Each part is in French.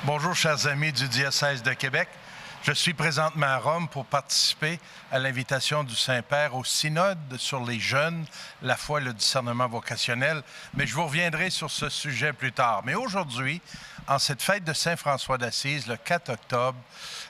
Bonjour, chers amis du diocèse de Québec. Je suis présentement à Rome pour participer à l'invitation du Saint-Père au synode sur les jeunes, la foi et le discernement vocationnel, mais je vous reviendrai sur ce sujet plus tard. Mais aujourd'hui, en cette fête de Saint-François d'Assise, le 4 octobre,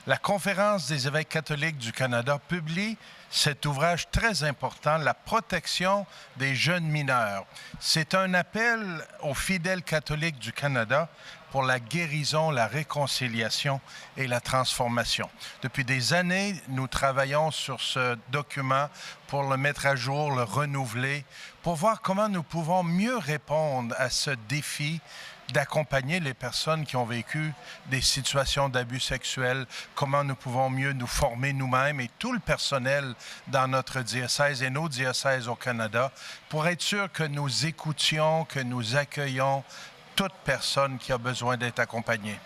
la Conférence des évêques catholiques du Canada publie cet ouvrage très important, La protection des jeunes mineurs. C'est un appel aux fidèles catholiques du Canada pour la guérison, la réconciliation et la transformation. Depuis des années, nous travaillons sur ce document pour le mettre à jour, le renouveler, pour voir comment nous pouvons mieux répondre à ce défi d'accompagner les personnes qui ont vécu des situations d'abus sexuels, comment nous pouvons mieux nous former nous-mêmes et tout le personnel dans notre diocèse et nos diocèses au Canada pour être sûr que nous écoutions, que nous accueillons toute personne qui a besoin d'être accompagnée.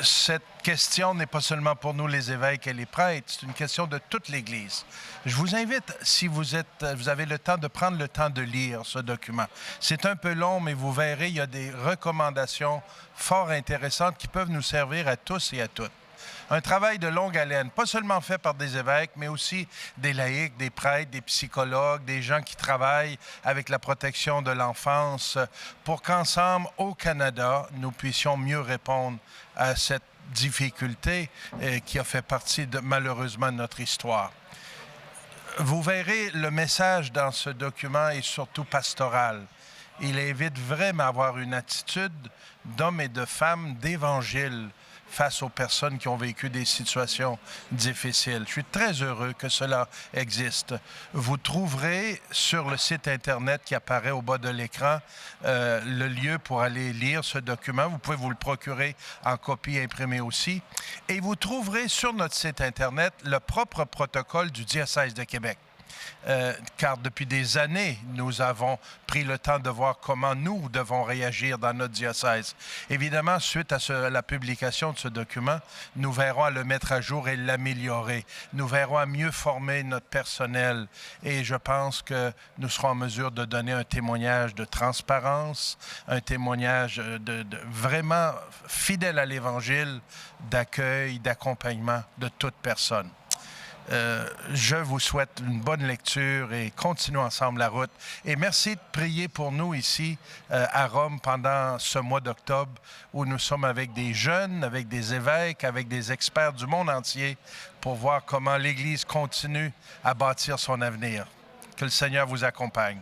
Cette question n'est pas seulement pour nous les évêques et les prêtres, c'est une question de toute l'Église. Je vous invite, si vous avez le temps, de prendre le temps de lire ce document. C'est un peu long, mais vous verrez, il y a des recommandations fort intéressantes qui peuvent nous servir à tous et à toutes. Un travail de longue haleine, pas seulement fait par des évêques, mais aussi des laïcs, des prêtres, des psychologues, des gens qui travaillent avec la protection de l'enfance, pour qu'ensemble, au Canada, nous puissions mieux répondre à cette difficulté qui a fait partie, malheureusement, de notre histoire. Vous verrez, le message dans ce document est surtout pastoral. Il invite vraiment à avoir une attitude d'hommes et de femmes d'évangile face aux personnes qui ont vécu des situations difficiles. Je suis très heureux que cela existe. Vous trouverez sur le site Internet qui apparaît au bas de l'écran le lieu pour aller lire ce document. Vous pouvez vous le procurer en copie imprimée aussi. Et vous trouverez sur notre site Internet le propre protocole du diocèse de Québec. Car depuis des années, nous avons pris le temps de voir comment nous devons réagir dans notre diocèse. Évidemment, suite à la publication de ce document, nous verrons à le mettre à jour et l'améliorer. Nous verrons à mieux former notre personnel et je pense que nous serons en mesure de donner un témoignage de transparence, un témoignage vraiment fidèle à l'Évangile, d'accueil, d'accompagnement de toute personne. Je vous souhaite une bonne lecture et continuons ensemble la route. Et merci de prier pour nous ici à Rome pendant ce mois d'octobre où nous sommes avec des jeunes, avec des évêques, avec des experts du monde entier pour voir comment l'Église continue à bâtir son avenir. Que le Seigneur vous accompagne.